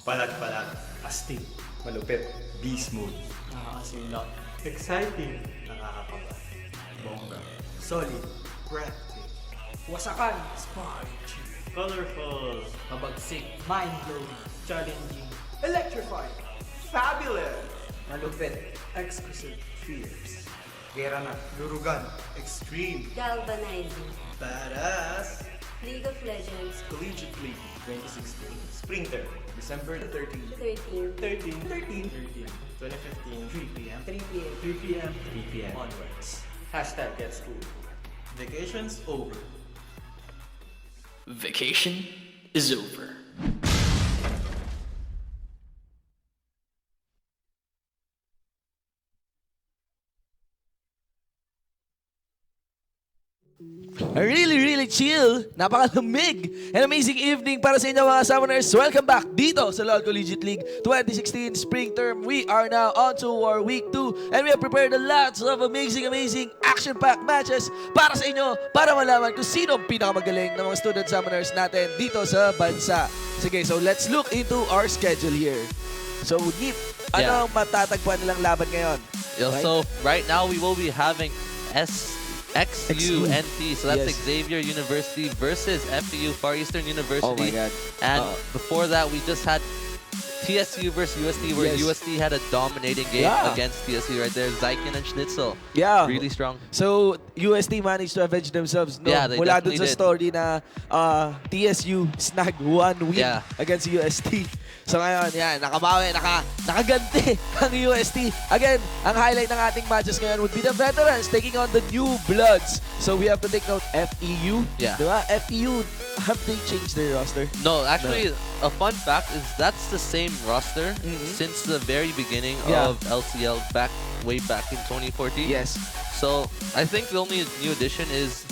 Palag-palag. Astig. Malupit. Beast mode. Nakakasilak. Exciting. Nakakakaba. Bongga. Solid. Breathtaking. Wasakan. Spark. Colorful. Mabagsik. Mind-blowing. Challenging. Electrifying. Fabulous. Malupit. Exquisite. Fierce. Garena. Lurugan. Extreme. Galvanizing. Badass. League of Legends. Collegiate League 2016. Sprinter. December 13. 13. 13. 13. 2015. 3 p.m. 3 p.m. 3 p.m. 3 p.m. Onwards. Hashtag get school. Vacation's over. Vacation is over. A really chill, napakalamig, and amazing evening para sa inyo mga summoners. Welcome back dito sa LOL Collegiate League 2016 Spring Term. We are now on to our week 2 and we have prepared a lots of amazing action-packed matches para sa inyo para malaman kung sino ang pinakamagaling ng mga student summoners natin dito sa bansa. Sige, so let's look into our schedule here. So, Nip, ano ang matatagpuan nilang laban ngayon? Yeah, so right now we will be having XUNT, so that's Yes. Xavier University versus FEU Far Eastern University. Oh my God. And before that, we just had TSU versus UST, where Yes. UST had a dominating game Yeah. against TSU right there. Zyken and Schnitzel. Yeah. Really strong. So, UST managed to avenge themselves, no? Yeah, they Mula dun sa definitely did. story na TSU snag one win Yeah. against UST. So ngayon, yan, nakabawi, nakaganti ang UST. Again, ang highlight ng ating matches ngayon would be the veterans taking on the new bloods. So we have to take note, FEU. Yeah. Diba? FEU, have they changed their roster? No, actually, a fun fact is that's the same roster since the very beginning Yeah. of LCL way back in 2014. Yes. So I think the only new addition is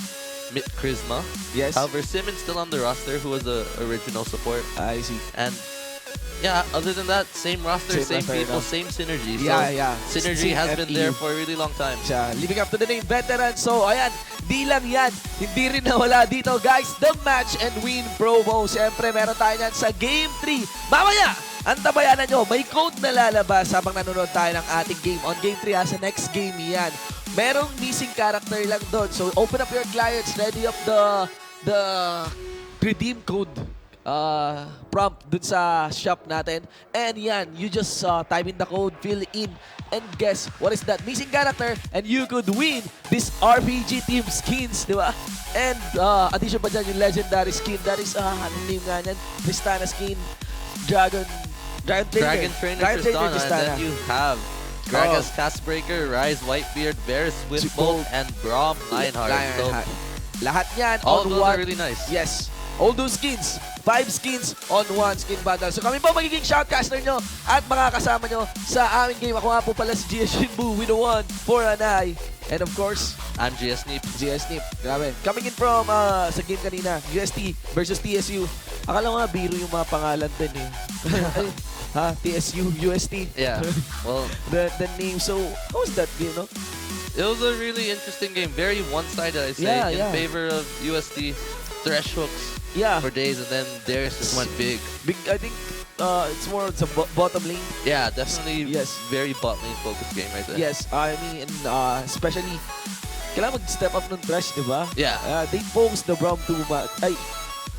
Charisma. Yes. However, Simmons still on the roster, who was the original support. I see. And yeah, other than that, same roster, Same same roster, people, no? same synergy. Yeah, so yeah. Synergy Same has been FEU. there for a really long time. Siya, living up to the name, veteran. So, ayan, di lang yan. Hindi rin nawala dito, guys. The match and win promo. Siyempre, meron tayo yan sa Game 3. Mamaya, antabayanan nyo, may code na lalabas habang nanonood tayo ng ating game. On Game 3, sa next game yan. Merong missing character lang doon. So, open up your clients, ready up the redeem code prompt dun sa shop natin. And yan, you just type in the code, fill in, and guess what is that missing character, and you could win this RPG team skins, di ba? And addition pa dyan yung legendary skin. That is, anong name nga yan? Tristana skin, Dragon Trainer. Dragon Trainer Tristana, and Tristana. then you have Gragas Castbreaker, Rise Whitebeard, Bear Swiftbolt, and Braum Lionheart. So Lahat yan all on those one. are really nice. Yes. All those skins. 5 skins on one skin bundle. So kami po magiging shoutcaster nyo at makakasama nyo sa aming game. Ako nga po pala si GS Shinbu with a 1 for an eye. And of course, I'm GS Neep. GS Nip. Grabe. Coming in from sa game kanina, UST versus TSU. Akala ko nga biro yung mga pangalan din eh. Ha? TSU, UST. Yeah. Well, the name. So, how was that game, no? it was a really interesting game. Very one-sided, I say, Yeah, in yeah. favor of UST. Thresh hooks Yeah. for days, and then theirs just went big. Big, I think it's more of the bottom lane. Yeah, definitely. Yes. Very bot lane focused game right there. Yes, I mean, especially, kailangan mag-step up ng Thresh, di ba? Yeah. They focus the Braum too much. Ay,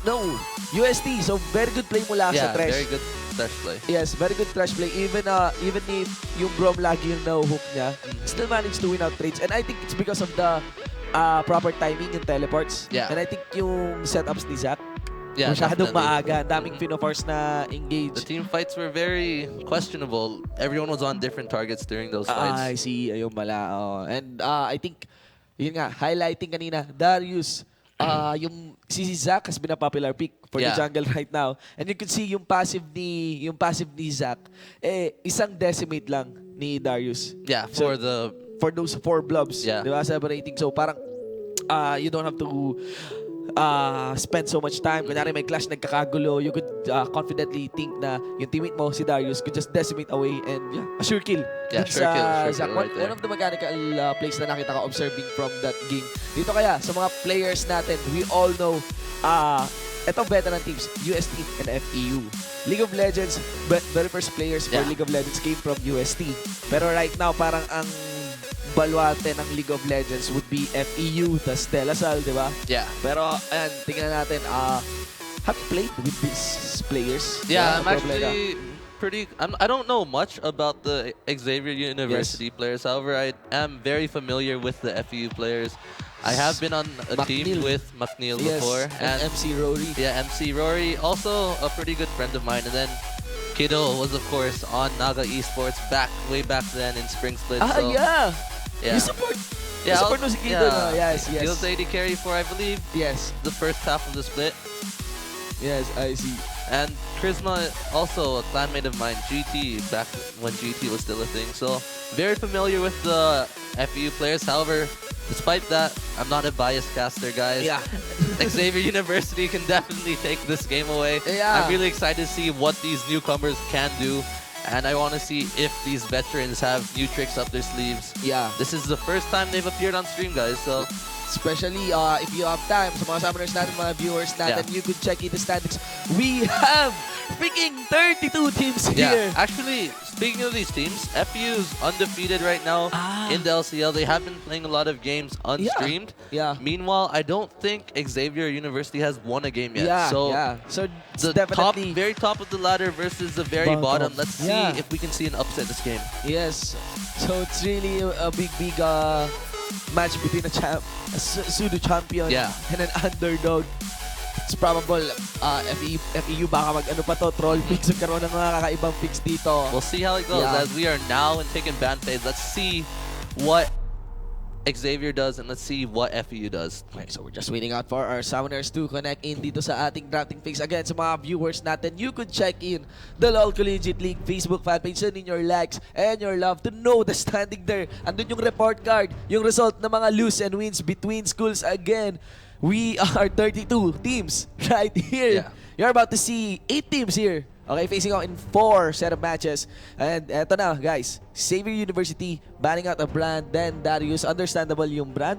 no, UST. So, very good play mula sa Yeah, Thresh. very good Thresh play. Yes, very good Thresh play. Even if yung Braum lagi yung nahuhook niya, still managed to win out trades. And I think it's because of the proper timing in teleports. Yeah. And I think yung setups ni Zac, Yeah, masyadong definitely. maaga. Ang daming Finoforce na engage. The team fights were very questionable. Everyone was on different targets during those fights. I see. Ayun pala. And I think, yun nga, highlighting kanina, Darius, yung si Zac has been a popular pick for the Yeah. jungle right now. And you can see yung passive ni Zac, isang decimate lang ni Darius. Yeah, So, for those 4 blobs, Yeah. di ba, separating. So parang, you don't have to spend so much time. Kunyari may clash nagkakagulo, you could confidently think na yung teammate mo, si Darius, could just decimate away and a sure kill. Yeah, Dun sure kill Zac. right there. One of the mechanical plays na nakita ko observing from that game. Dito kaya, sa mga players natin, we all know, etong veteran teams, UST and FEU. League of Legends, very first players for Yeah. League of Legends came from UST. Pero right now, parang ang baluarte ng League of Legends would be FEU, tas LCL, di ba? Yeah. Pero, ayan, tingnan natin, have you played with these players? Yeah, I'm Pro Player? actually I don't know much about the Xavier University players. However, I am very familiar with the FEU players. I have been on a team McNeil. with McNeil Yes, before. and MC Rory. Yeah, MC Rory, also a pretty good friend of mine. And then Kiddo was, of course, on Naga Esports way back then in Spring Split. So, Yeah! yeah. You support, Yeah, you support mo si Kiddo, no? Yes, He yes. was AD carry for, I believe, Yes, the first half of the split. yes, I see. And Charisma, also a clanmate of mine, GT, back when GT was still a thing. So, very familiar with the FEU players. However, despite that, I'm not a biased caster, guys. Yeah. Xavier University can definitely take this game away. Yeah. I'm really excited to see what these newcomers can do. And I want to see if these veterans have new tricks up their sleeves. Yeah. This is the first time they've appeared on stream, guys. So, Especially if you have time, sa mga summoners natin, mga viewers natin, Yeah. you could check in the standings. We have freaking 32 teams here. yeah. Actually, speaking of these teams, FEU is undefeated right now in the LCL. They have been playing a lot of games unstreamed. Yeah. Meanwhile, I don't think Xavier University has won a game yet. Yeah, so yeah. So it's the top, definitely very top of the ladder versus the very Bottom. bottom. Let's see Yeah. if we can see an upset this game. yes. So it's really a big match between a pseudo champion Yeah. and an underdog. It's probable FEU baka mag-ano pa to, troll picks, magkaroon ng mga kakaibang picks dito. We'll see how it goes Yeah. as we are now in taking ban phase. Let's see what Xavier does and let's see what FEU does. Okay, so we're just waiting out for our summoners to connect in dito sa ating drafting picks. Again, sa mga viewers natin, you could check in the LOL Collegiate League Facebook fanpage, send in your likes and your love to know the standing there. Andun yung report card, yung result ng mga lose and wins between schools. Again, we are 32 teams right here. Yeah. You're about to see 8 teams here. Okay, facing out in 4 set of matches. And eto na, guys. Xavier University banning out a brand, then Darius. Understandable yung brand.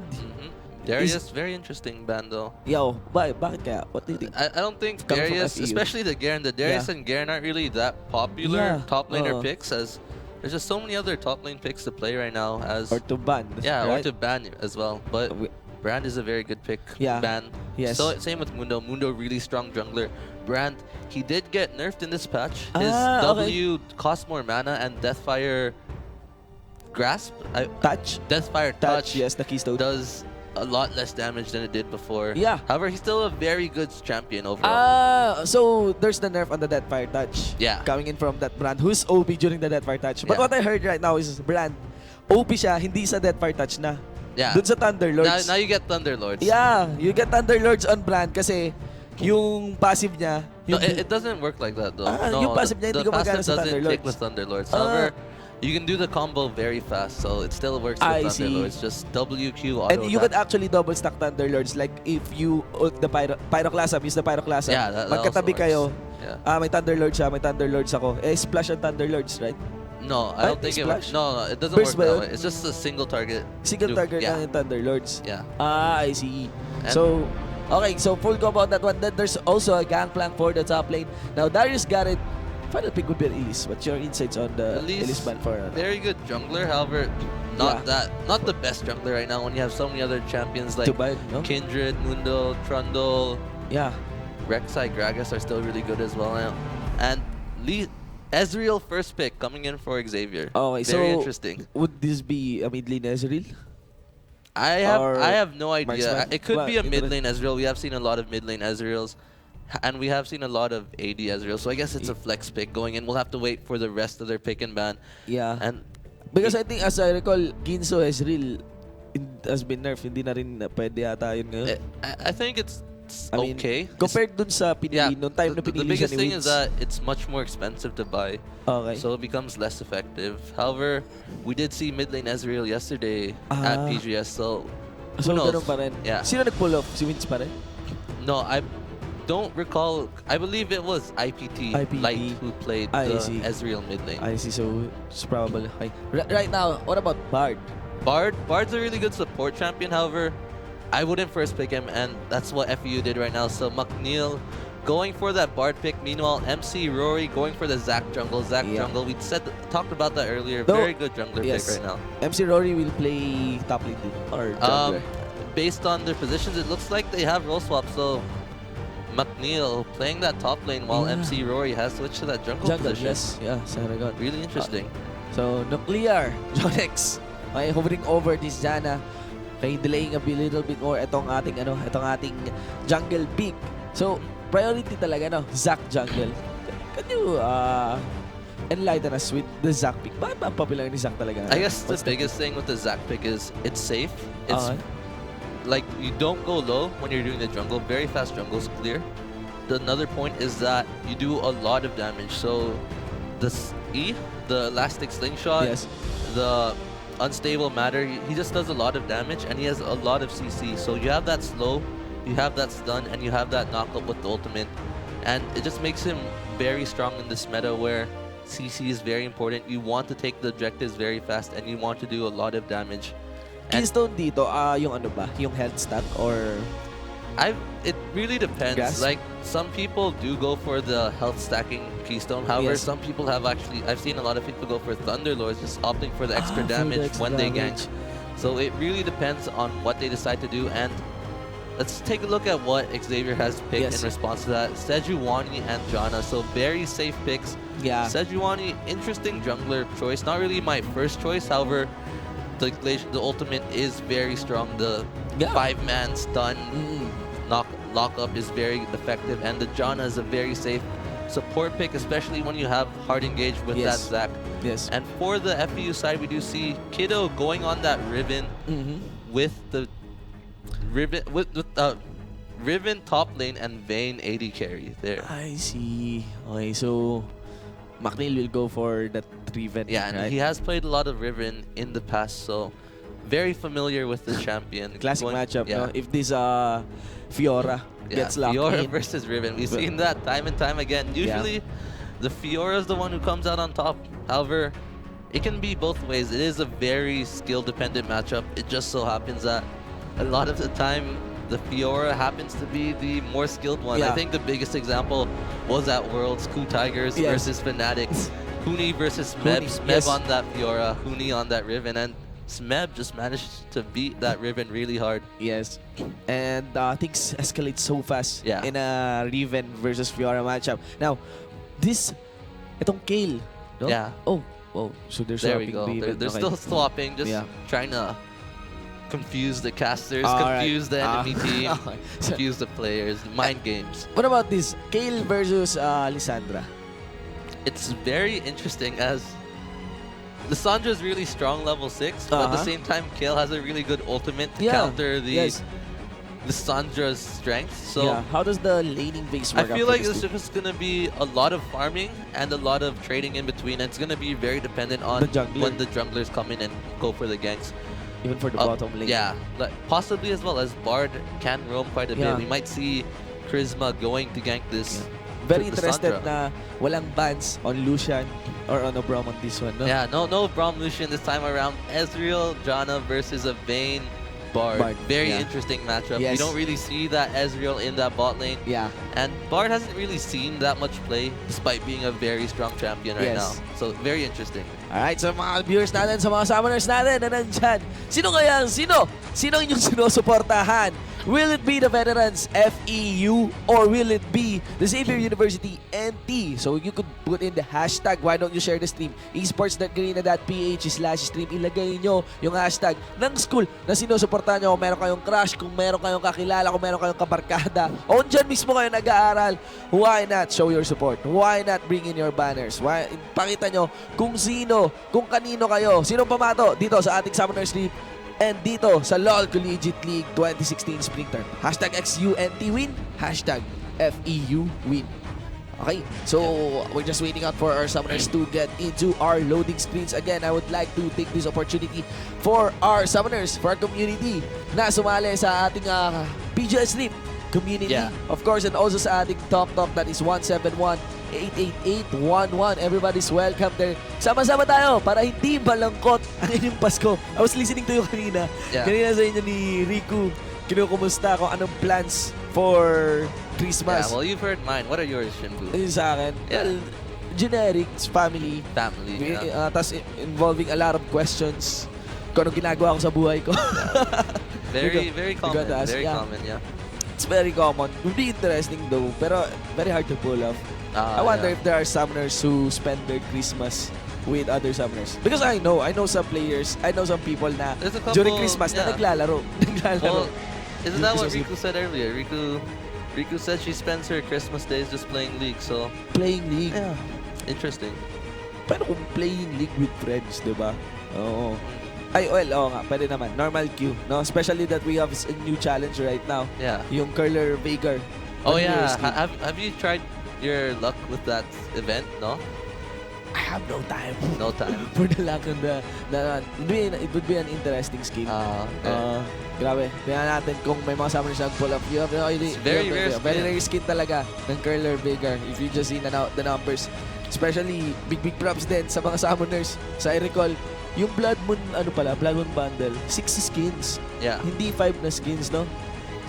Darius, very interesting ban though. Yo, bakit kaya? What do you think? I don't think Coming from Darius, FEU. especially the Darius Yeah. and Garena aren't really that popular Yeah. top laner picks, as there's just so many other top lane picks to play right now. As Or to ban. yeah, right? or to ban as well. But Brand is a very good pick. Yeah. Ban. Yes. So same with Mundo. Mundo really strong jungler. Brand, he did get nerfed in this patch. His Okay. W cost more mana and Deathfire Grasp, Touch. Deathfire Touch, Touch yes, the keystone. does a lot less damage than it did before. Yeah. However, he's still a very good champion overall. So there's the nerf on the Deathfire Touch. Yeah. Coming in from that brand who's OP during the Deathfire Touch. But Yeah. what I heard right now is brand OP siya, hindi sa Deathfire Touch na. Yeah. Dun sa Thunderlords. Now you get Thunderlords. Yeah, you get Thunderlords on brand kasi yung passive niya. No, Yung, it doesn't work like that though. Ah, no, yung passive niya hindi the gumagana passive sa doesn't Thunderlords. click with Thunderlords. However, you can do the combo very fast, so it still works with I see. Thunderlords. Just WQ auto and you could attack. actually double stack Thunderlords like if you ult the Pyroclasm, use the Pyroclasm. Yeah, that magkatabi also kayo. works. May Thunderlords siya, may Thunderlords ako. Splash ang Thunderlords, right? No, I don't think it Splash? works. No, it doesn't Burst work ba that yun? way. It's just a single target. Single nuke. target Yeah. lang yung Thunderlords. Yeah. I see. And- So, okay, so full combo on that one. Then there's also a gangplank for the top lane. Now, Darius got it. Final pick would be Elise. What's your insights on the Elise ban for? Very good jungler, however, not the best jungler right now when you have so many other champions like Tuban, no? Kindred, Mundo, Trundle, Yeah. Rek'Sai, Gragas are still really good as well now. And Ezreal first pick coming in for Xavier. Okay, Very so interesting. would this be a mid lane Ezreal? I or have no idea. marksman? It could be a Well, mid lane Ezreal. We have seen a lot of mid lane Ezreals. And we have seen a lot of AD Ezreal. So I guess it's a flex pick going in. We'll have to wait for the rest of their pick and ban. Yeah. And Because I think, as I recall, Ginso Ezreal has been nerfed. Hindi na rin pwede yata yun ngayon. I think it's I mean, okay. compared dun sa pinili, nung time na the pinili siya biggest ni thing Wins. is that it's much more expensive to buy, Okay. so it becomes less effective. However, we did see mid lane Ezreal yesterday at PGS, so So, who knows? ganun pa rin. Yeah. Sino nag-pull off? Si Wins pa rin? No, I don't recall. I believe it was IPT, IPT. Light who played I the see. Ezreal mid lane. I see, so it's probably okay. Right now, what about Bard? Bard's a really good support champion, however, I wouldn't first pick him, and that's what FEU did right now. So McNeil going for that Bard pick. Meanwhile, MC Rory going for the Zac jungle. Jungle. We talked about that earlier. Though, Very good jungler pick right now. MC Rory will play top lane din, or jungler? Based on their positions, it looks like they have role swap. So McNeil playing that top lane while MC Rory has switched to that jungle position. Yes. Yeah, Saragon. Really interesting. So, nuclear, Jonex. Okay, hovering over this Janna. Okay, delaying a little bit more itong ating jungle pick. So, priority talaga, no? Zac jungle. Can you enlighten us with the Zac pick? Bakit ba ang popular ni Zac talaga? I guess the biggest thing with the Zac pick is it's safe. It's like you don't go low when you're doing the jungle. Very fast jungle's clear. Another point is that you do a lot of damage. So the the elastic slingshot, the unstable matter, he just does a lot of damage and he has a lot of CC. So you have that slow, you have that stun, and you have that knockup with the ultimate. And it just makes him very strong in this meta where CC is very important. You want to take the objectives very fast and you want to do a lot of damage. Keystone dito, yung ano ba? Yung health stat or... It really depends. Gas? Like, some people do go for the health stacking Keystone. However, some people have actually... I've seen a lot of people go for Thunderlords, just opting for the extra damage when they gank. So it really depends on what they decide to do. And let's take a look at what Xavier has picked in response to that. Sejuani and Janna. So very safe picks. Yeah. Sejuani, interesting jungler choice. Not really my first choice. However, the ultimate is very strong. The 5-man stun lock-up is very effective. And the Janna is a very safe support pick, especially when you have hard engage with that Zac. Yes. And for the FEU side, we do see Kiddo going on that Riven with the Riven top lane and Vayne AD carry there. I see. Okay, so McNeil will go for that Riven. Yeah, and he has played a lot of Riven in the past, so very familiar with the champion. Classic matchup, no? If this Fiora gets locked Fiora in. versus Riven. We've seen that time and time again. Usually, the Fiora is the one who comes out on top. However, it can be both ways. It is a very skill-dependent matchup. It just so happens that a lot of the time, the Fiora happens to be the more skilled one. I think the biggest example was at Worlds, Ku Tigers versus Fnatic. Huni versus Smeb. Smeb on that Fiora, Huni on that Riven, and Smeb just managed to beat that Riven really hard. Yes. And things escalate so fast in a Riven versus Fiora matchup. Now, itong Kale, no? Yeah. Oh, whoa. So they're There swapping we go. Riven. They're still swapping, just trying to confuse the casters, confuse the enemy team, confuse the players, mind games. What about this? Kale versus Lissandra. It's very interesting as Lissandra is really strong level 6, but at the same time, Kale has a really good ultimate to counter the Lissandra's strength. So how does the laning base work? I feel like this is just going to be a lot of farming and a lot of trading in between. And it's going to be very dependent on when the junglers come in and go for the ganks. Even for the bottom lane. Yeah, like possibly as well as Bard can roam quite a bit. We might see Charisma going to gank this. Very interested na walang bans on Lucian or on Braum on this one. No? Yeah, no Braum Lucian this time around. Ezreal, Janna versus a Vayne Bard. Very interesting matchup. You don't really see that Ezreal in that bot lane. Yeah. And Bard hasn't really seen that much play despite being a very strong champion right now. So very interesting. Alright, so mga viewers natin, sa mga summoners natin na nandyan, sino ang inyong sinusuportahan? Will it be the Veterans FEU or will it be the Xavier University NT? So you could put in the hashtag, why don't you share the stream? esports.garena.ph/stream. Ilagay nyo yung hashtag ng school na sinusuportahan nyo. Kung meron kayong crush, kung meron kayong kakilala, kung meron kayong kabarkada, o dyan mismo kayo nag-aaral, why not show your support? Why not bring in your banners? Pakita nyo kung sino, kung kanino kayo. Sinong pamato dito sa ating Summoner Stream and dito sa LOL Collegiate League 2016 Spring Term. Hashtag XUNT win, hashtag FEU win. Okay, so we're just waiting out for our summoners to get into our loading screens. Again, I would like to take this opportunity for our summoners, for our community na sumali sa ating PGL Stream community. Yeah. Of course, and also sa ating Talk that is 171-888-11. Everybody's welcome there. Sama-sama tayo para hindi malangkot ang inyong Pasko. I was listening to you kanina. Yeah. Kanina sa inyo ni Riku, kinukumusta kung anong plans for Christmas. Yeah, well, you've heard mine. What are yours, Shinbu? Yun sa akin, Yeah. well, generic, family. Family. Yeah. Tapos involving a lot of questions kung anong ginagawa ko sa buhay ko. Very You common. gotta ask, Very yeah. common, yeah. It's very common. Would be interesting though, pero very hard to pull off. I wonder if there are summoners who spend their Christmas with other summoners. Because I know some players, I know some people na There's a couple, during Christmas na yeah. naglalaro. Well, isn't that what Christmas Riku said earlier? Riku said she spends her Christmas days just playing League, so Playing League. yeah, interesting. Pero kung playing League with friends, di ba? Oo. Ay, well, oo nga, pwede naman. Normal queue, no? Especially that we have a new challenge right now. Yeah. Yung Curler Vagar. Oh yeah. Have you tried your luck with that event? No. I have no time. No time. For the luck on the it would be an interesting skill. Okay. Grabe. Tingnan natin kung may mga summoners na pull up. It's very rare skin. Very rare skin talaga ng Curler Vagar. If you just see the numbers. Especially, big props din sa mga summoners. Sa I recall, yung Blood Moon bundle, 6 skins. Yeah. Hindi 5 na skins, no?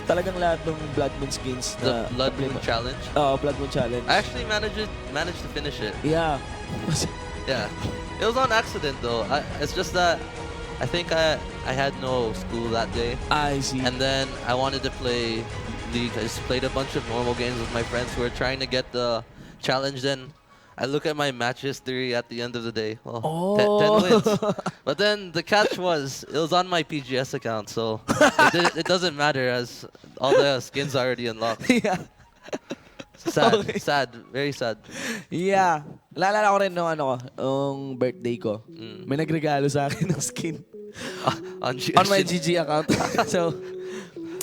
Talagang lahat ng Blood Moon skins. The Blood Moon Challenge. Blood Moon Challenge. I actually managed to finish it. Yeah. Yeah. It was on accident though. It's just that I think I had no school that day. I see. And then I wanted to play League. I just played a bunch of normal games with my friends who were trying to get the challenge. Then I look at my match history at the end of the day. Well, 10 wins. But then the catch was, it was on my PGS account, so it doesn't matter as all the skins are already unlocked. Yeah. Sad, Okay. sad, very sad. Yeah. Naalala ko rin nung birthday ko. May nagregalo sa akin ng skin. On On my GG account. So,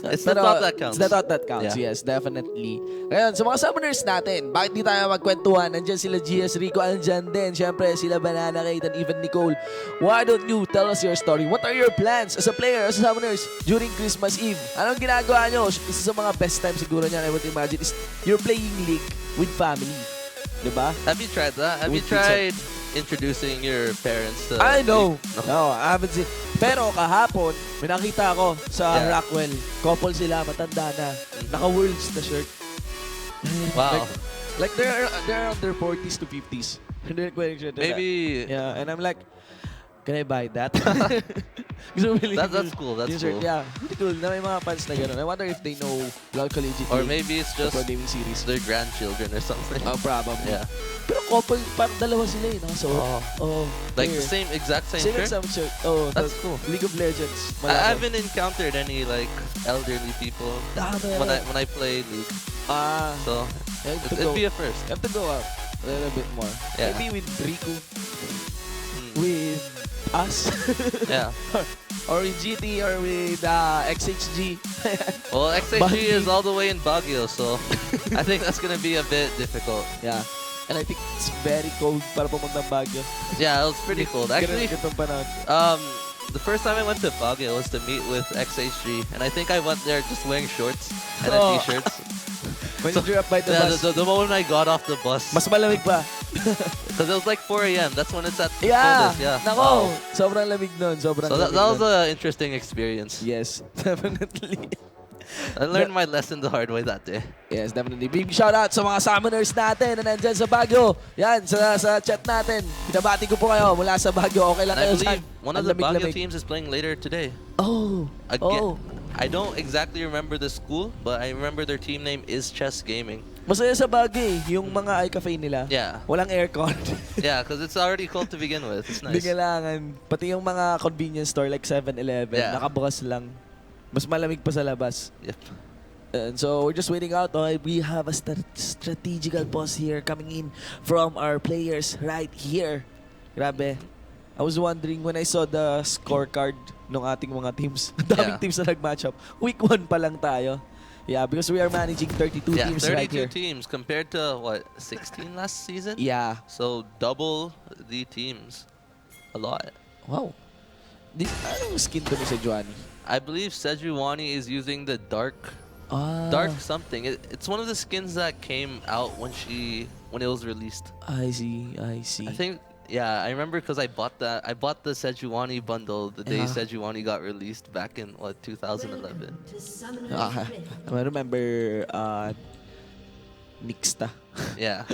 It's the thought that counts. It's the thought that counts, Yeah. yes, definitely. Ngayon, sa mga summoners natin, bakit di tayo magkwentuhan? Nandyan sila GS Rico, andyan din. Siyempre, sila Banana, Kate, and even Nicole. Why don't you tell us your story? What are your plans as a player, as a summoners, during Christmas Eve? Anong ginagawa nyo? Isa sa mga best time siguro niyan, I would imagine, is you're playing League with family. Diba? Have you tried that? Have you With pizza. tried introducing your parents to I know. League? No, I haven't seen. Pero kahapon, may nakita ako sa Yeah. Rockwell. Couple sila, matanda na. Naka-Worlds na shirt. Wow. Like they're around their 40s to 50s. And they're wearing shirt. Maybe Yeah, and I'm like, can I buy that? Gusto mo bilhin that's yung- cool. That's yung shirt. cool. Yeah, really cool na may mga fans na gano'n. I wonder if they know Collegiate Or League, maybe it's the just Pro Gaming Series. their grandchildren or something. Probably. Yeah. Pero couple, parang dalawa sila eh. Nakasuot. Like here. the exact same Same shirt? exam shirt. Oh, That's tas cool. League of Legends. I Malabo. haven't encountered any like elderly people Meron. when I play League, so you have to it'd go. be a first. You have to go out a little bit more. Yeah. Maybe with Riku, Mm. with us, Yeah. or with GT, or with XHG. Well, XAG Bandi. is all the way in Baguio, so I think that's gonna be a bit difficult. Yeah. And I think it's very cold para pumuntang Baguio. Yeah, it was pretty cold. Actually, Ganitong panahon. the first time I went to Baguio was to meet with XHG, and I think I went there just wearing shorts and a Oh. t-shirts. When you drop by the Yeah, bus, the moment I got off the bus, mas malamig pa. because it was like 4 a.m. That's when it's at Yeah. coldest. Yeah. Nako, Wow. sobrang lamig nun. Sobrang So that lamig was nun. an interesting experience. Yes, definitely. I learned my lesson the hard way that day. Yes, definitely. Big shout out sa mga summoners natin na nandyan sa Baguio. Yan, sa chat natin. Binabati ko po kayo mula sa Baguio. Okay lang And I kayo believe dyan. one of Ang the Baguio lamig-lamig. teams is playing later today. Oh. Again, Oh. I don't exactly remember the school, but I remember their team name is Chess Gaming. Masaya sa Baguio eh, yung mga iCafe nila. Yeah. Walang aircon. Yeah, because it's already cold to begin with. It's Hindi nice. kailangan. Pati yung mga convenience store like 7-Eleven, Yeah. nakabukas lang. Mas malamig pa sa labas. Yep. And so we're just waiting out. Okay? We have a strategical pause here coming in from our players right here. Grabe. I was wondering when I saw the scorecard ng ating mga teams. Ang daming Yeah. teams na nag-match up. Week 1 pa lang tayo. Yeah, because we are managing 32 Yeah, teams 32 right here. teams compared to, what, 16 last season? Yeah. So double the teams. A lot. Wow. Anong skin to ni sa Joanny? I believe Sejuani is using the dark Dark something. It's one of the skins that came out when it was released. I see. I see. I think, yeah, I remember because I bought that. I bought the Sejuani bundle the day Sejuani got released back in, what, 2011. I remember Nixta Yeah.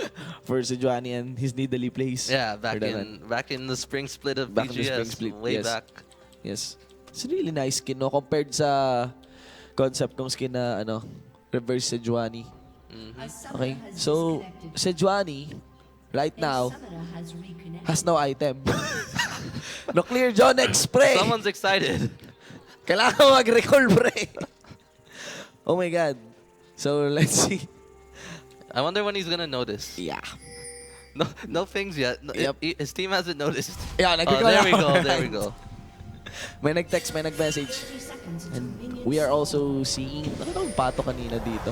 for Sejuani and his Nidalee plays. Yeah, For that back in the spring split of Back in the spring BGS, split, way yes. back. Yes. It's a really nice skin, no? Compared sa concept kong skin na, reverse Sejuani. Okay? So, Sejuani, right now, has no item. Nuclear John Spray! Someone's excited. Kailangan mo mag-recall, pre. Oh my God. So, let's see. I wonder when he's gonna notice. Yeah. No things yet. No, Yep. His team hasn't noticed. Yeah, Oh, there we go. There we Alright. go. May nag-text, may nag-message. And we are also seeing, ano pato kanina dito?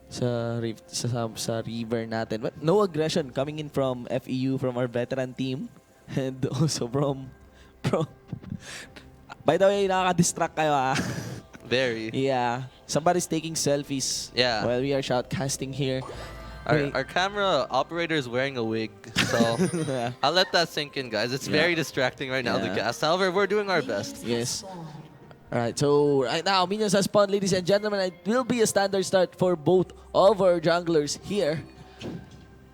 Sa river natin. But no aggression coming in from FEU, from our veteran team. And also from... By the way, nakaka-distract kayo Very. Yeah. Somebody's taking selfies Yeah. while we are shoutcasting here. Our camera operator is wearing a wig, so I'll let that sink in, guys. It's very distracting right now, the Yeah. cast. However, we're doing our best. Yes. Alright, so right now, minions has spawned, ladies and gentlemen. It will be a standard start for both of our junglers here.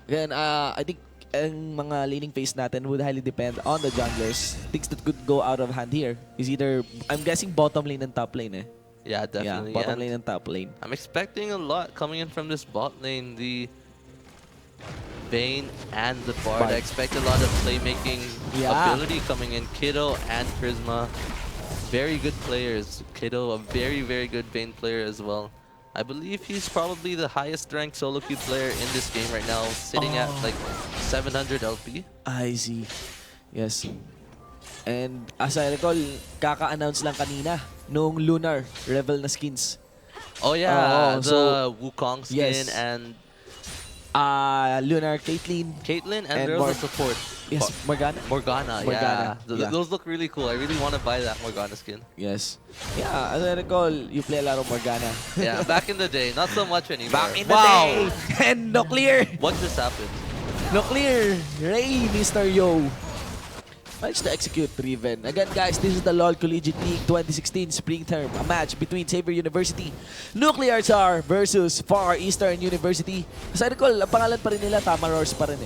Again, I think ang mga laning phase natin would highly depend on the junglers. Things that could go out of hand here is either, I'm guessing bottom lane and top lane Yeah, definitely. Yeah, bottom And lane and top lane. I'm expecting a lot coming in from this bot lane. The Vayne and the Bard. I expect a lot of playmaking ability coming in. Kiddo and Prisma. Very good players. Kiddo, a very, very good Vayne player as well. I believe he's probably the highest ranked solo queue player in this game right now, sitting at like 700 LP. I see. Yes. And as I recall, kaka-announce lang kanina nung Lunar Revel na skins. Oh yeah, the so- Wukong skin Yes. and Lunar Caitlyn. Caitlyn, and And there's a Morg- support. Yes, Morgana. Morgana, Morgana, yeah. yeah. Those look really cool. I really want to buy that Morgana skin. Yes. Yeah, as I recall, you play a lot of Morgana. Yeah, back in the day. Not so much anymore. Back in the Wow. day! And Nuclear! What just happened? Nuclear! Ray, Mr. Yo! Managed to execute Riven. Again, guys, this is the LoL Collegiate League 2016 Spring Term. A match between Xavier University, Nuclear Tsar versus Far Eastern University. As I recall, ang pangalan pa rin nila, Tamarors pa rin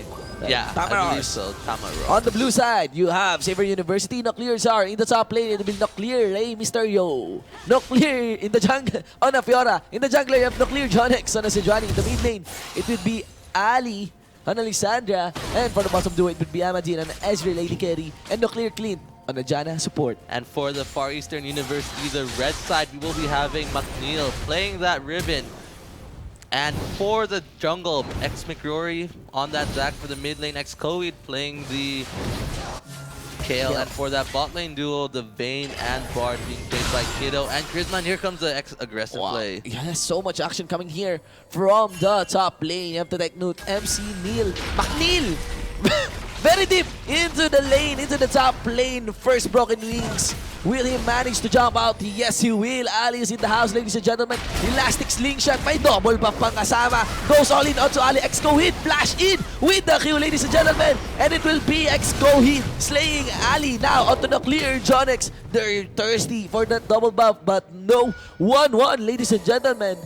Yeah, I believe Tamarors. so. Tamaro. On the blue side, you have Xavier University, Nuclear Tsar in the top lane. It will be Nuclear, Ray, Mr. Yo. Nuclear in the jungle, on a Fiora. In the jungle, you have Nuclear Jonex on a Sejuani. In the mid lane, it will be Ali on Alexandra. And for the bottom duo, it would be Amadine on Ezreal Lady Carry. And Nuclear Clint on a Janna support. And for the Far Eastern University, the red side, we will be having McNeil playing that ribbon. And for the jungle, ex-McRory on that Zac. For the mid lane, ex-Coed playing the Kale. Yeah. And for that bot lane duo, the Vayne and Bard being played by Kiddo and Charisma. And here comes the aggressive play. Yes, so much action coming here from the top lane. You have to take note, MC Neil. McNeil! Very deep into the lane, into the top lane. First broken wings. Will he manage to jump out? Yes, he will. Ali is in the house, ladies and gentlemen. Elastic slingshot. May double buff pang kasama. Goes all in onto Ali. X-Cohid. Flash in with the Q, ladies and gentlemen. And it will be X-Cohid slaying Ali now onto the clear Jonex. They're thirsty for that double buff, but no. 1-1, ladies and gentlemen.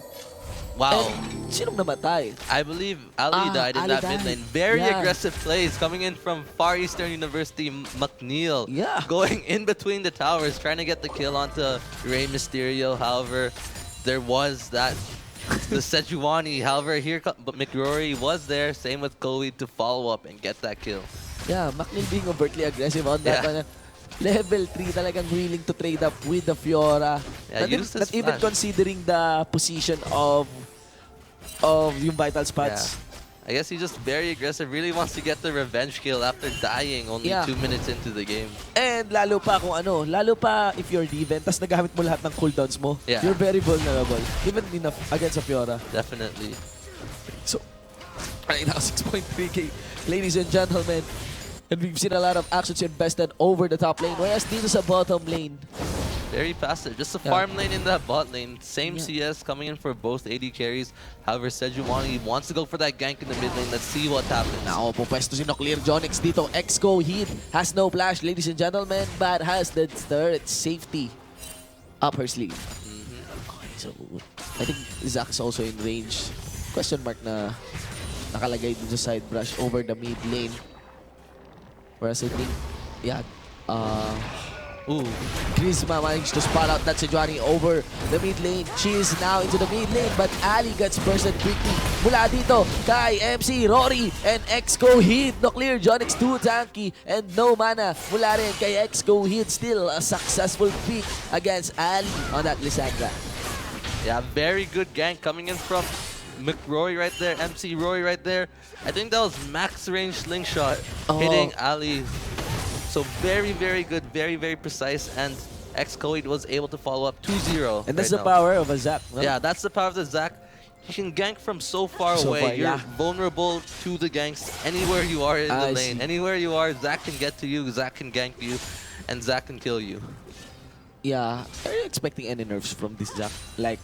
Wow. And sinong namatay? I believe Ali died in Ali that died. mid lane. Very Yeah. aggressive plays coming in from Far Eastern University. McNeil Yeah. going in between the towers, trying to get the kill onto Rey Mysterio. However, there was that the Sejuani. However, but McRory was there. Same with Koei to follow up and get that kill. Yeah, McNeil being overtly aggressive on that Yeah. one. Level 3 talagang willing to trade up with the Fiora. Yeah, use his not even flash. considering the position of yung vital spots. Yeah. I guess he's just very aggressive. Really wants to get the revenge kill after dying only 2 minutes into the game. And lalo pa kung lalo pa if you're Riven, tas nagamit mo lahat ng cooldowns mo, Yeah. you're very vulnerable. Even against a Fiora. Definitely. So, right now, 6.3k, ladies and gentlemen. And we've seen a lot of actions invested over the top lane. Whereas dito sa bottom lane, Very passive. Just a Yeah. farm lane in that bot lane. Same Yeah. CS coming in for both AD carries. However, Sejuani wants to go for that gank in the mid lane. Let's see what happens. Now, pupwesto si Nuclear Jonix dito. Exco Heat has no flash, ladies and gentlemen, but has the third safety up her sleeve. Okay, so I think Zac is also in range. Question mark na nakalagay dun sa side brush over the mid lane. Whereas I think, yeah, Ooh. Grisma managed to spot out that Sejuani over the mid lane. She is now into the mid lane, but Ali gets bursted quickly. Mula dito kay MC, Rory, and Exco Heat. Nuclear Jonix too tanky and no mana. Mula rin kay Exco Heat. Still a successful pick against Ali on that Lissandra. Yeah, very good gank coming in from McRory right there, MC Rory right there. I think that was max range slingshot hitting Ali. So very, very good, very, very precise, and X-Coed was able to follow up 2-0. And that's right the now. power of a Zac, no? Yeah, that's the power of the Zac. He can gank from so far So away. far, You're yeah. vulnerable to the ganks anywhere you are in the I lane. see. Anywhere you are, Zac can get to you, Zac can gank you, and Zac can kill you. Yeah. Are you expecting any nerfs from this Zac? Like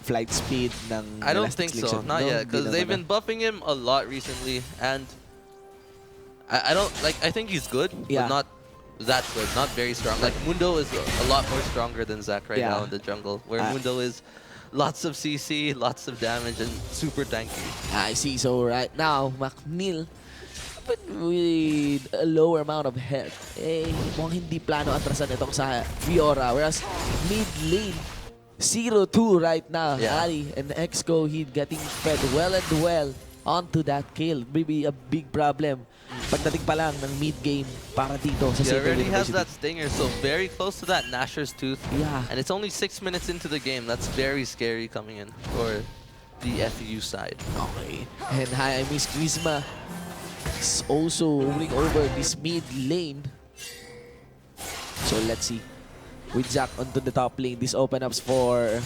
flight speed ng I don't Elastic think so, Selection? not No, yet, hindi because they've naman, been buffing him a lot recently, and I don't like. I think he's good, Yeah. but not that good, not very strong. Like Mundo is a lot more stronger than Zac right Yeah. now in the jungle, where Uh, Mundo is lots of CC, lots of damage, and super tanky. I see. So right now, McNeil, but with a lower amount of health, mukhang hindi plano atrasan itong sa Fiora. Whereas mid lane, 0-2 right now. Yeah. Ali and Exco Heat getting fed well and well onto that kill. Maybe a big problem pagdating pa lang ng mid game para dito sa He Silver already has University. that stinger, so very close to that Nasher's Tooth. Yeah. And it's only 6 minutes into the game. That's very scary coming in for the FEU side. Okay. And hi, Miss Grisma is also moving over this mid lane. So let's see. With Zac onto the top lane, this opens up for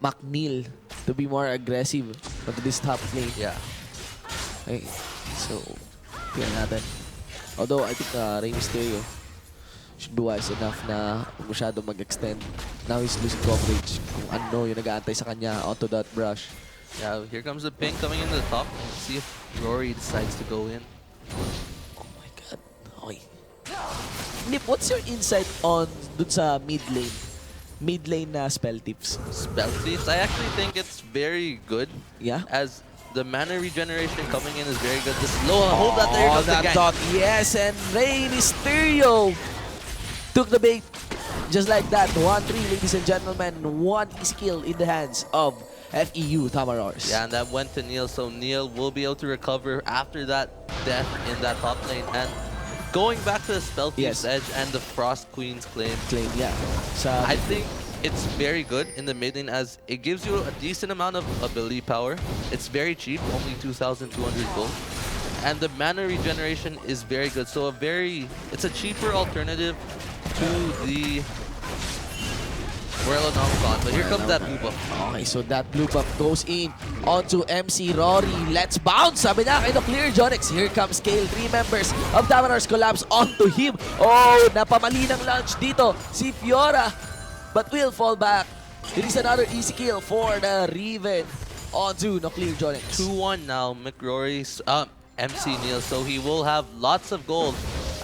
McNeil to be more aggressive onto this top lane. Yeah. Okay. So, tingnan natin. Although, I think Rey Mysterio should be wise enough na huwag masyado mag-extend. Now he's losing coverage. Kung ano yung nag-aantay sa kanya onto that brush. Yeah, here comes the ping coming into the top. Let's see if Rory decides to go in. Oh my god. Okay. Nip, what's your insight on dun sa mid lane? Mid lane na spell tips. Spell Thieves, I actually think it's very good, Yeah? as the mana regeneration coming in is very good. The slow hold that there goes the that gank. dot. Yes, and Rey Mysterio took the bait. Just like that. 1-3, ladies and gentlemen. One skill in the hands of FEU Tamarors. Yeah, and that went to Neil, so Neil will be able to recover after that death in that top lane. And going back to the Spell Thief's Yes. edge and the Frost Queen's claim, Claim, yeah. Sa, I think it's very good in the mid lane, as it gives you a decent amount of ability power. It's very cheap, only 2,200 gold. And the mana regeneration is very good. So it's a cheaper alternative to the Whirl-a-Nong. But here comes that blue buff. okay, so that blue buff goes in onto MC Rory. Let's bounce! Sabi na kay Nuclear Jonix. Here comes Scale. 3 members of Tamarors collapse onto him. Oh, napamali ng launch dito si Fiora. But will fall back. It is another easy kill for the Riven onto Nuclear Jonix. 2-1 now, McRory's MC Neil, so he will have lots of gold.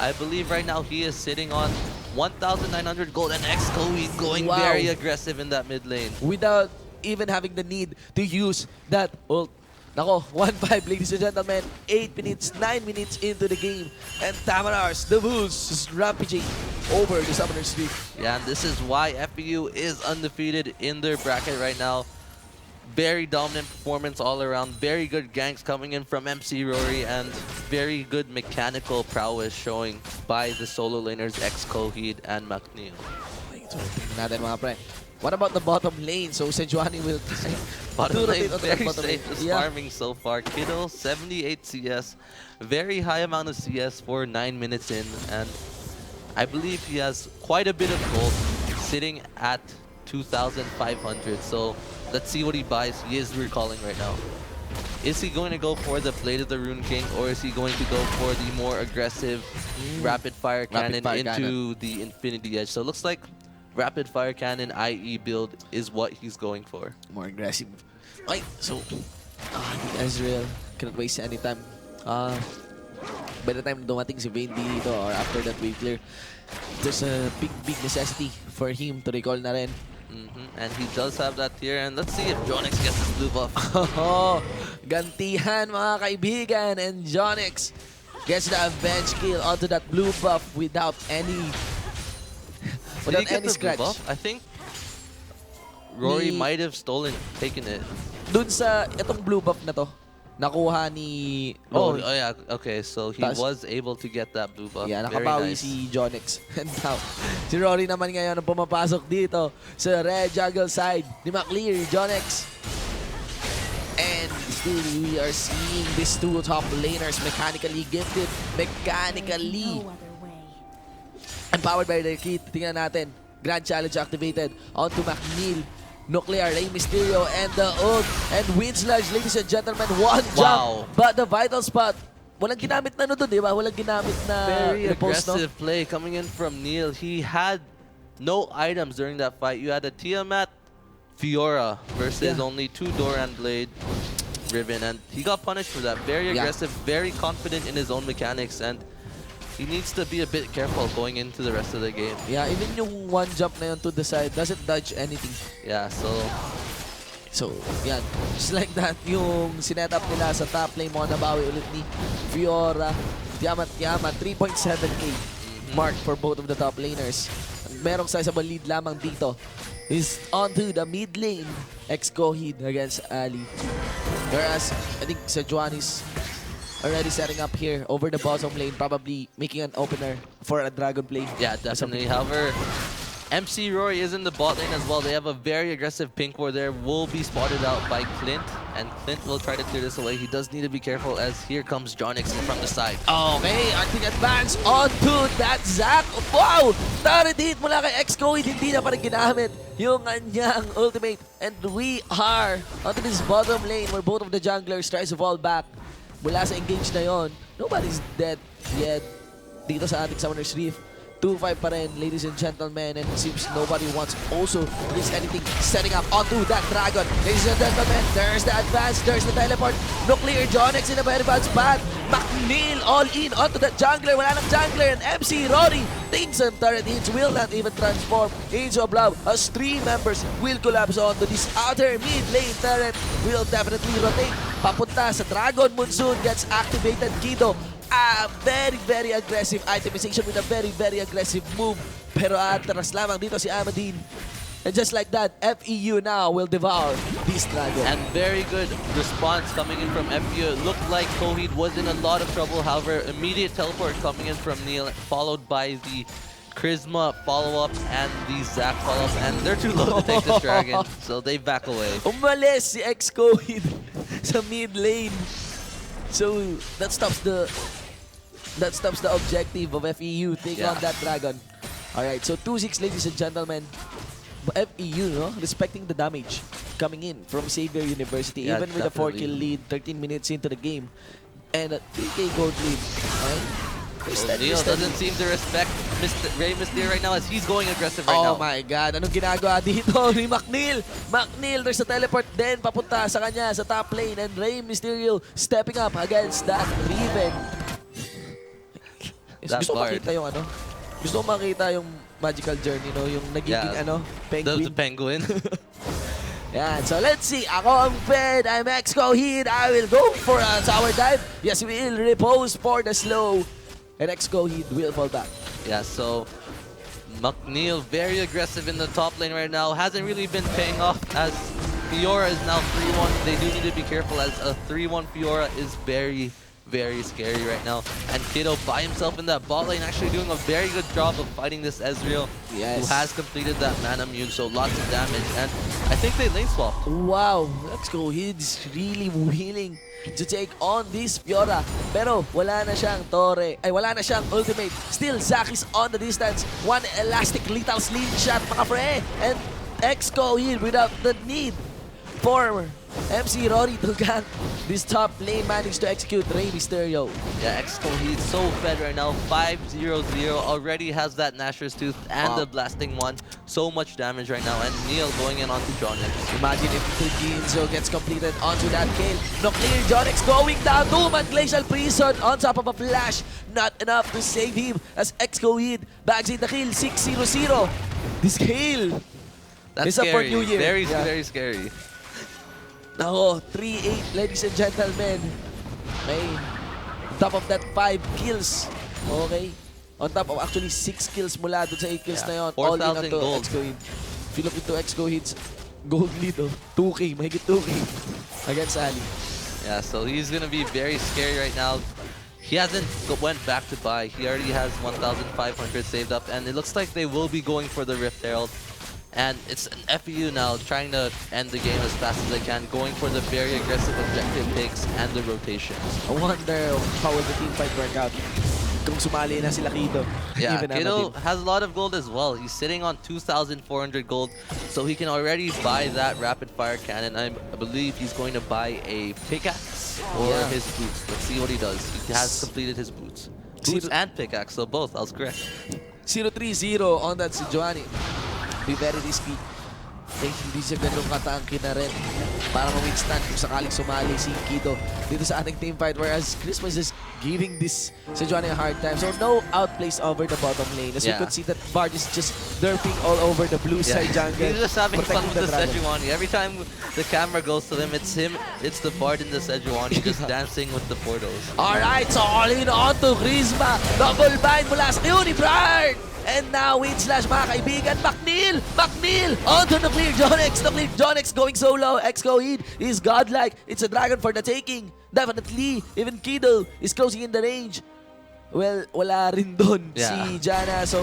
I believe right now he is sitting on 1,900 gold, and X-Coed going Wow. very aggressive in that mid lane. Without even having the need to use that ult. Nako, 1-5, ladies and gentlemen. 8 minutes, 9 minutes into the game. And Tamarars, the Bulls, is rampaging over the Summoner's Rift. Yeah, and this is why FEU is undefeated in their bracket right now. Very dominant performance all around. Very good ganks coming in from MC Rory, and very good mechanical prowess showing by the solo laners X-Coed and McNeil. Okay, so tingnan natin mga pre. What about the bottom lane? So Sejuani will try Bottom to lane rotate onto that very bottom lane. safe, just Yeah. farming so far. Kittle, 78 CS. Very high amount of CS for 9 minutes in, and I believe he has quite a bit of gold, sitting at 2,500. So let's see what he buys. He is recalling right now. Is he going to go for the Blade of the Rune King, or is he going to go for the more aggressive rapid fire cannon fire into the Infinity Edge? So it looks like rapid fire cannon IE build is what he's going for. More aggressive. Okay, so Ezreal cannot waste any time. By the time dumating si Vayne dito or after that wave clear, there's a big necessity for him to recall na rin. And he does have that tier, and let's see if Jonix gets his blue buff. Gantihan mga kaibigan, and Jonix gets the avenge kill onto that blue buff without any Did he get the blue scratch. buff? I think Rory Ni- might have taken it. Dun sa itong blue buff na to, nakuha ni Oh, Rory. yeah, okay, so he Tas- was able to get that blue buff. Yeah, Very nakabawi nice. si Jonix. And now, si Rory naman ngayon ang pumapasok dito sa red jungle side ni McLear, Jonix. And still, we are seeing these two top laners mechanically gifted, mechanically No other way. empowered by their kit. Tingnan natin. Grand Challenge activated onto McNeil. Nuclear, Rey Mysterio, and the ult. And Wind Sludge, ladies and gentlemen, one Wow. jump. But the vital spot, walang ginamit na doon, di ba? Walang ginamit na Very repulse, no? aggressive play coming in from Neil. He had no items during that fight. You had a Tiamat Fiora versus only 2 Doran Blade Riven, and he got punished for that. Very aggressive, very confident in his own mechanics, and he needs to be a bit careful going into the rest of the game. Yeah, even yung one jump na yun to the side doesn't dodge anything. Yeah, So, yan. Just like that, yung sinet up nila sa top lane mo, nabawi ulit ni Fiora. Tiamat, 3.7k mark for both of the top laners. Merong sizable lead lamang dito is onto the mid lane. Ex-Coheed against Ali. Whereas, I think Sejuani is already setting up here over the bottom lane, probably making an opener for a dragon play. yeah, definitely. However, MC Rory is in the bot lane as well. They have a very aggressive pink ward there. Will be spotted out by Clint, and Clint will try to clear this away. He does need to be careful as here comes Jonix from the side. Okay, Arctic advance onto that Zac. Wow! Turret hit mula kay Ex-Coheed. Hindi na pa rin ginamit yung kanyang ultimate. And we are onto this bottom lane where both of the junglers tries to fall back. Mula sa engage na yon, nobody's dead yet dito sa ating Summoner's Rift. 2-5 pa rin, ladies and gentlemen, and it seems nobody wants also to risk anything. Setting up onto that dragon. Ladies and gentlemen, there's the advance, there's the teleport. Nuclear Jonix in a very bad spot. McNeil all in onto that jungler. Wala ng jungler, and MC Rory takes some turret hits, will not even transform into a blob as 3 members will collapse onto this outer mid lane turret. Will definitely rotate. Papunta sa Dragon Monsoon, gets activated. Kido, very aggressive itemization with a very aggressive move. Pero atras lamang dito si Amadine. And just like that, FEU now will devour this dragon. And very good response coming in from FEU. It looked like Coheed was in a lot of trouble. However, immediate teleport coming in from Neil, followed by the Charisma follow-up and the Zac follow-up. And they're too low to take this dragon, so they back away. Umalis si Ex-Coheed sa mid lane. So that stops the objective of FEU taking on that dragon. Alright, so 2-6, ladies and gentlemen. FEU, no? Respecting the damage coming in from Xavier University, Yeah, even with a 4-kill definitely. lead, 13 minutes into the game, and a 3k gold lead. Right? Neil doesn't seem to respect Rey Mysterio right now as he's going aggressive right Oh now. my God, anong ginagawa dito ni McNeil? McNeil, there's a teleport din papunta sa kanya sa top lane, and Rey Mysterio stepping up against that Riven. Gusto ko makita yung ano? Gusto ko makita yung magical journey, no? Yung nagiging penguin. The penguin. Yan, so let's see. Ako ang Fed, I'm Ex-Coheed. I will go for a tower dive. Yes, we will repose for the slow. And Ex-Coheed will fall back. Yeah, so McNeil very aggressive in the top lane right now. Hasn't really been paying off as Fiora is now 3-1. They do need to be careful as a 3-1 Fiora is very scary right now. And Kido by himself in that bot lane actually doing a very good job of fighting this Ezreal who has completed that mana mune, so lots of damage. And I think they lane swap. Wow, Ex-Coheed's really willing to take on this Fiora. Pero wala na siyang Torre. Ay, wala na siyang ultimate. Still, Zac is on the distance. One elastic lethal slingshot, mga pre. And Ex-Coheed without the need for MC Rory to gank. This top lane managed to execute Rey Mysterio. Yeah, Exco, he's so fed right now. 5-0-0, already has that Nashor's Tooth and the blasting one. So much damage right now, and Neil going in onto Jonix. Imagine if Ginzo gets completed onto that kill. No clear, Jonix going down. Two-man Glacial Prison on top of a flash. Not enough to save him as Excoid bags in the kill. 6-0-0. This kill. That's It's up for scary. New Year. Very, Yeah. very scary. Nako, 3-8 ladies and gentlemen. Okay. On top of that, 5 kills. Okay. On top of actually 6 kills mula dun sa 8 kills na yun. All in 4,000 onto gold. Excoid. If you look into Excoid's gold lead, 2K, mahigit 2K against Ali. Yeah, so he's gonna be very scary right now. He hasn't went back to buy. He already has 1,500 saved up, and it looks like they will be going for the Rift Herald. And it's an FEU now, trying to end the game as fast as they can, going for the very aggressive objective picks and the rotations. I wonder how will the team fight work out kung sumali na sila Kido. Yeah, Even Kido Amadim. has a lot of gold as well. He's sitting on 2,400 gold, so he can already buy that rapid fire cannon. I believe he's going to buy a pickaxe or his boots. Let's see what he does. He has completed his boots. Boots and pickaxe, so both, I was correct. 0-3-0 on that si Joanny. Be very risky. Eh, hindi siya ganun katangki na rin para ma-withstand kung sakaling sumali si Kido dito sa ating team fight, whereas Christmas is giving this si Joanny a hard time. So no outplays over the bottom lane. As we could see that Bard is just derping all over the blue side jungle. He's just having fun protecting with the dragon. Sejuani. Every time the camera goes to him, it's him, it's the Bard in the Sejuani just dancing with the portals. Alright, so all in on to Chrisma. Double bind mula sa Unibrand. And now, Wind Slash, mga kaibigan. McNeil onto Nuclear Jonix. Nuclear Jonix going solo. Excoid is godlike. It's a dragon for the taking. Definitely, even Kido is closing in the range. Well, wala rin dun si Jana. So,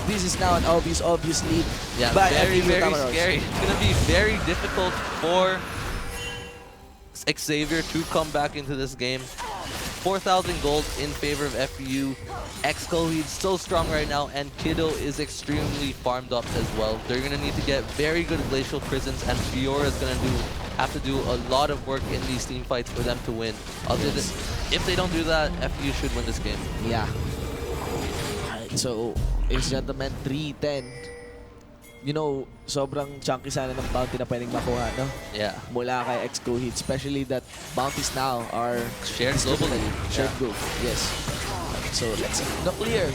this is now an obvious lead. Yeah, by very, FEU very Tamaros. scary. It's going to be very difficult for Xavier to come back into this game. 4,000 gold in favor of FEU. Exco, he's so strong right now, and Kido is extremely farmed up as well. They're going to need to get very good Glacial Prisons, and Fiora is going to have to do a lot of work in these team fights for them to win. Other than, if they don't do that, FEU should win this game. Yeah. Alright, so, ladies and gentlemen, 3-10. You know, sobrang chunky sana ng bounty na pwedeng makuha, no? Yeah. Mula kay Excoid, especially that bounties now are Shared globally. Shared gold, yes. So let's see. Nuclear,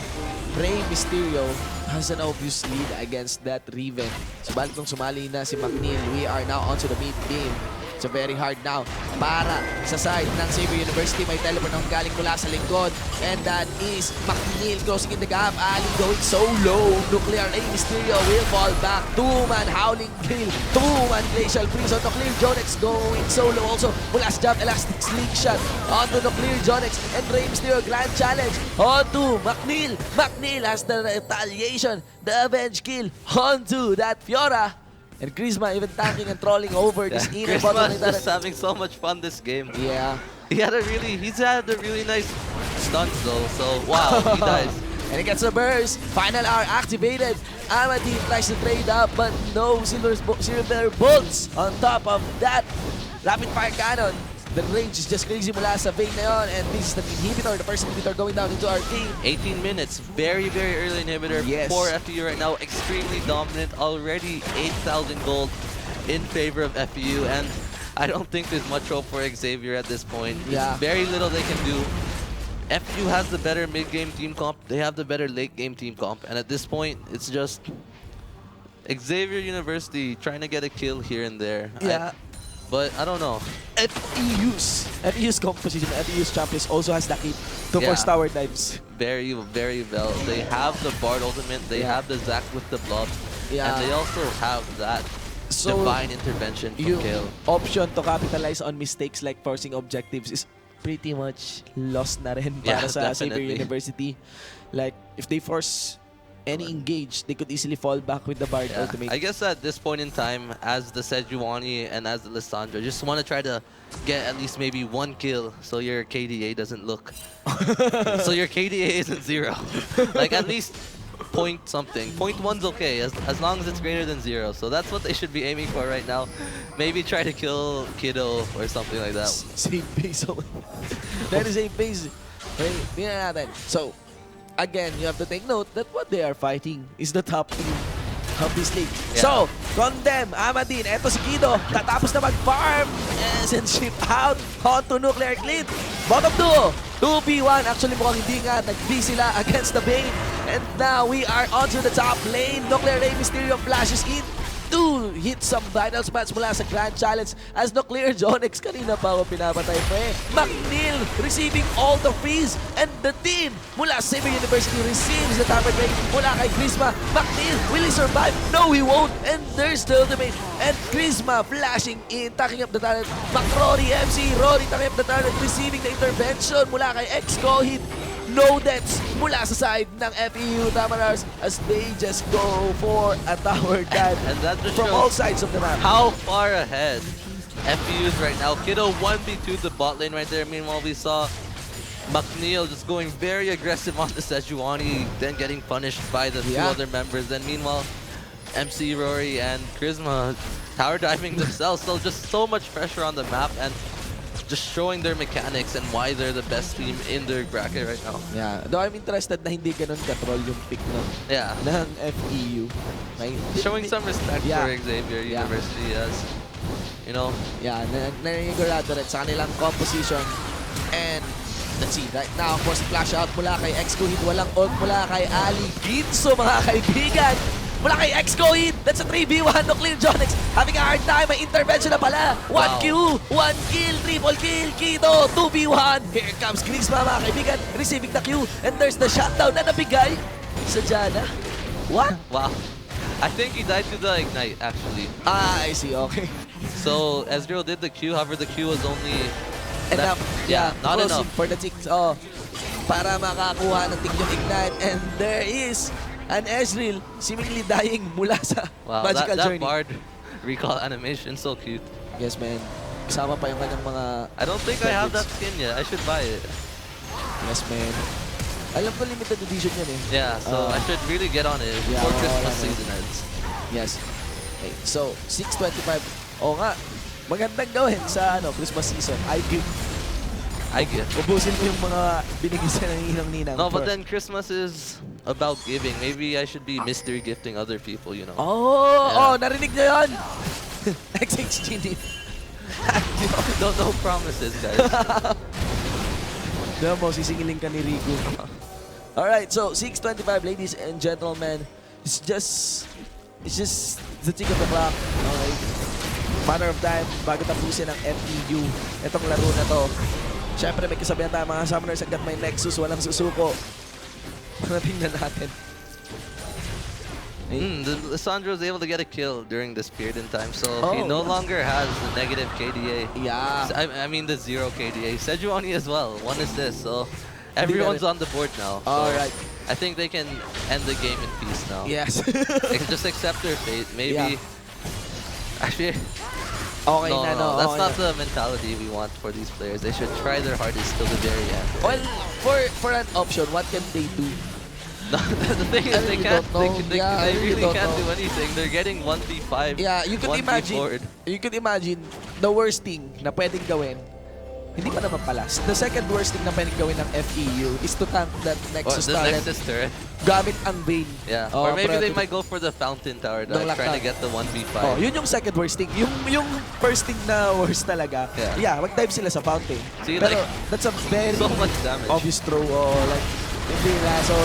Rey Mysterio has an obvious lead against that Riven. Subalit nung sumali na si McNeil, we are now onto the mid game. It's very hard now para sa side ng Xavier University. May teleport ng galing mula sa lingkod. And that is McNeil closing in the gap. Ali going solo. Nuclear Rey Mysterio will fall back. Two-man howling kill. Two-man Glacial Prison. Nuclear Jonix going solo also. Mula sa jump elastic slingshot. Onto Nuclear Jonix and Rey Mysterio grand challenge. Onto McNeil. McNeil has the retaliation. The avenge kill onto that Fiora. And Chrisma even tanking and trolling over this inner bottom lane. Christmas just having so much fun this game. Yeah. He's had a really nice stunts though, so wow, he dies. And he gets a burst. Final hour activated. Amadim tries to trade up, but no silver bolts on top of that rapid fire cannon. The range is just crazy mula sa vein na yun. And this is the inhibitor, the first inhibitor going down into our team. 18 minutes, very, very early inhibitor for FEU right now. Extremely dominant, already 8,000 gold in favor of FEU. And I don't think there's much hope for Xavier at this point. Yeah. There's very little they can do. FEU has the better mid-game team comp. They have the better late-game team comp. And at this point, it's just Xavier University trying to get a kill here and there. Yeah. But I don't know. FEU's composition, FEU's champions also has the key to force tower dives. Very, very well. They have the Bard ultimate, they have the Zac with the blob, and they also have that divine intervention from Kale. Option to capitalize on mistakes like forcing objectives is pretty much lost na rin para sa Xavier University. Like, if they force any engage, they could easily fall back with the Bard ultimate. I guess at this point in time, as the Sejuani and as the Lissandra, just want to try to get at least maybe one kill so your KDA doesn't look... so your KDA isn't 0. Like at least point something. Point one's okay, as long as it's greater than 0. So that's what they should be aiming for right now. Maybe try to kill Kiddo or something like that. Same pace only. That is same pace. Okay, tingnan natin. So, again, you have to take note that what they are fighting is the top team of this league. Yeah. So, Condemn, Amadin, eto si Kido, tatapos na mag-farm and ship out onto Nuclear Clean. Bottom duo, 2v1. Actually, mukhang hindi nga, nag-B sila against the Bane. And now we are onto the top lane. Nuclear Ray Mysterio flashes in to hit some vital spots mula sa Grand Challenge as Nuclear Jonix. Kanina pa ako pinapatay pre. McNeil receiving all the freeze and the team mula sa Saber University receives the target break mula kay Grisma. McNeil, will he survive? No, he won't. And there's the ultimate. And Grisma flashing in, tacking up the talent. McRory MC, Rory tacking up the talent, receiving the intervention mula kay X-Cohit. No deaths mula sa side ng FEU Tamarars as they just go for a tower dive And that just from shows all sides of the map. how far ahead FEU is right now. Kiddo 1v2 the bot lane right there. Meanwhile, we saw McNeil just going very aggressive on the Sejuani, then getting punished by the two other members. Then meanwhile, MC, Rory, and Charisma tower diving themselves. So just so much pressure on the map and just showing their mechanics and why they're the best team in their bracket right now. Yeah, though I'm interested na hindi ganun ka-troll yung pick ng FEU. Okay? Showing some respect for Xavier University as, you know. Yeah, nanigurado rin sa kanilang composition. And let's see, right now, of course, flash out mula kay X-Cohit. Walang ult mula kay Ali Ginso, mga kaibigan. Mula kay X-Cohit, that's a 3v1. Nuclear Jonix having a hard time. May intervention na pala. 1Q, 1 kill, triple kill. Kido, 2v1. Here comes Grisma, mga kaibigan, receiving the Q. And there's the shutdown na nabigay sa Jana. What? Wow. I think he died to the Ignite, actually. Ah, I see. Okay. So, Ezreal did the Q, however, the Q was only... Enough. not close enough. for the chicks. Oh, para makakuha ng tig yung Ignite. And there is an Ezreal seemingly dying mula sa Magical that Journey. Bard recall animation, so cute. Yes, man. Kasama pa yung kanyang mga... I don't think I have that skin yet. I should buy it. Yes, man. Alam ko limited edition yan eh. Yeah, so I should really get on it before Christmas season ends. Yes. Okay, so, 625. Oo nga. Magandang gawin sa Christmas season. I give. Ubusin mo yung mga binigay sa ninang-ninang. No, but then Christmas is about giving. Maybe I should be mystery gifting other people, you know. Oh, narinig nyo yun? XHGD. No promises, guys. Diba mo, sisingiling ka ni Rico. Alright, so 6:25, ladies and gentlemen. It's just the tick of the clock. Okay. Matter of time bago tapusin ang FEU. Itong laro na to. Siyempre may kasabihan tayo mga summoners, hanggat may Nexus, walang susuko. Tingnan natin. Lissandro was able to get a kill during this period in time, so he no longer has the negative KDA. Yeah. I mean the 0 KDA. Sejuani as well, 1 assist, so everyone's on the board now. So Alright. I think they can end the game in peace now. Yes. They can just accept their fate. Maybe... Actually... Okay no, that's not the mentality we want for these players. They should try their hardest till the very end. Well, for an option, what can they do? The thing is, they really can't do anything. They're getting 1v5. Yeah, you could imagine the worst thing na pwedeng gawin. Hindi pa naman pala. The second worst thing na pwedeng gawin ng FEU is to tank that Nexus talent turret. gamit ang Bane. Yeah, or maybe they might go for the Fountain Tower dive, trying to get the 1v5. Oh, yun yung second worst thing. Yung first thing na worst talaga. Yeah, mag-dive sila sa Fountain. See, pero like, that's a very so much damage. obvious throw. Like, hindi na. So,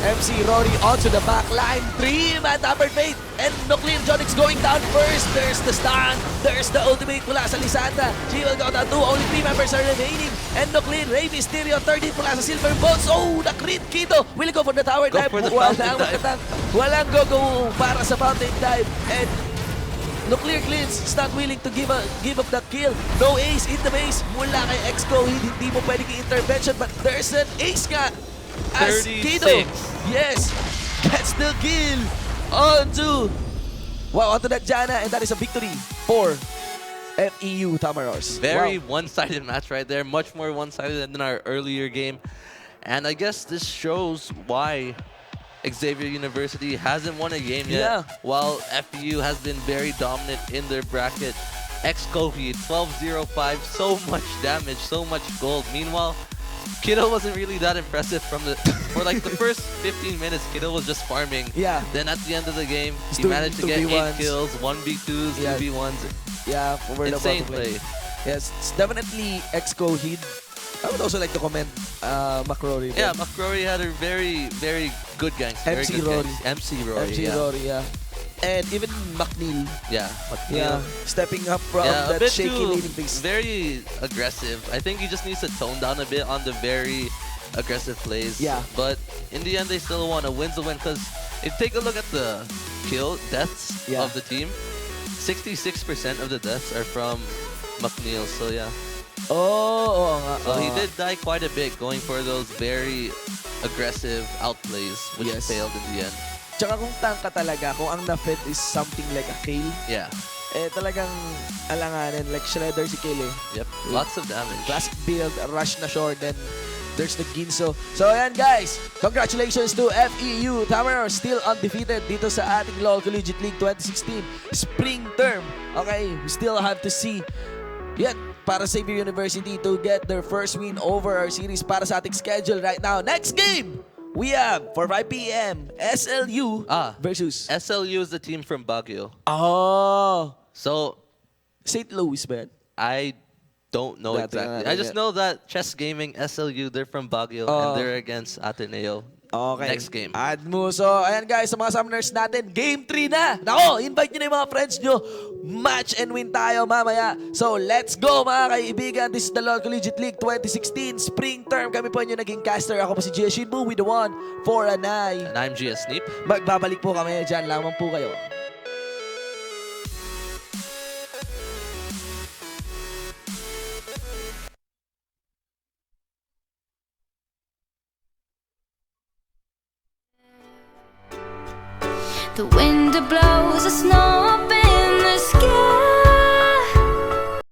MC Rory onto the back line. 3-man Tapper Fate. And Nuclear Jonix going down first. There's the stun. There's the ultimate mula sa Lisandra. She will go down 2. Only 3 members are remaining. And Nuclear Ray Mysterio 13 mula sa Silver Bones. Oh, the crit Kito. Will go for the tower dive. Walang go para sa fountain dive. And Nuclear Cleans is not willing to give up that kill. No ace in the base. Mula kay Exco, hindi mo pwedeng intervention, but there's an ace nga. As 36. Kido, yes, gets the kill onto that Jana, and that is a victory for FEU Tamarors. Very one-sided match right there. Much more one-sided than our earlier game. And I guess this shows why Xavier University hasn't won a game yet, Yeah. while FEU has been very dominant in their bracket. Ex-Kohi, 12-0-5, so much damage, so much gold. Meanwhile, Kiddo wasn't really that impressive for like the first 15 minutes. Kiddo was just farming. Yeah. Then at the end of the game, He's he doing managed to get 2v1s. 8 kills, 1v2s, Yeah. 2v1s. Yeah, over the Insane bottom play. lane. Yes, it's definitely ex-Coheed. I would also like to comment McCrory. Yeah, McCrory had a very, very good gangster. very MC good Rory. gangster. MC Rory. MC yeah. Rory, yeah. And even McNeil. Yeah, Yeah, stepping up from yeah, a that bit shaky too leading pace. very aggressive. I think he just needs to tone down a bit on the very aggressive plays. Yeah. But in the end, they still won. A win's a win because if you take a look at the deaths Yeah. of the team, 66% of the deaths are from McNeil. So yeah. Oo nga. So he oo. did die quite a bit going for those very aggressive outplays, which Yes. failed in the end. Tsaka kung tank ka talaga, kung ang na-fit is something like a Kale, Yeah. talagang alanganin. Like Shredder si Kale Yep. Lots of damage. Classic build, rush na short, then there's the Ginso. So ayan guys, congratulations to FEU. Tamer still undefeated dito sa ating LoL Collegiate League 2016 Spring Term. Okay, we still have to see yet para Xavier University to get their first win over our series para sa ating schedule right now. Next game, we have for 5 p.m. SLU versus SLU is the team from Baguio. So St. Louis, man. I don't know Dati exactly. nga I just natin know that Chess Gaming, SLU, they're from Baguio and they're against Ateneo. Okay. Next game. Add mo. So, ayan guys, sa mga summoners natin, Game 3 na. Nako, invite nyo na yung mga friends nyo. Match and win tayo mamaya. So, let's go mga kaibigan. This is the LoL Collegiate League 2016 Spring Term. Kami po yung naging caster. Ako po si Gia Shinbu with the one for an eye. And I'm GS Sneep. Magbabalik po kami. Diyan lamang po kayo. The wind blows the snow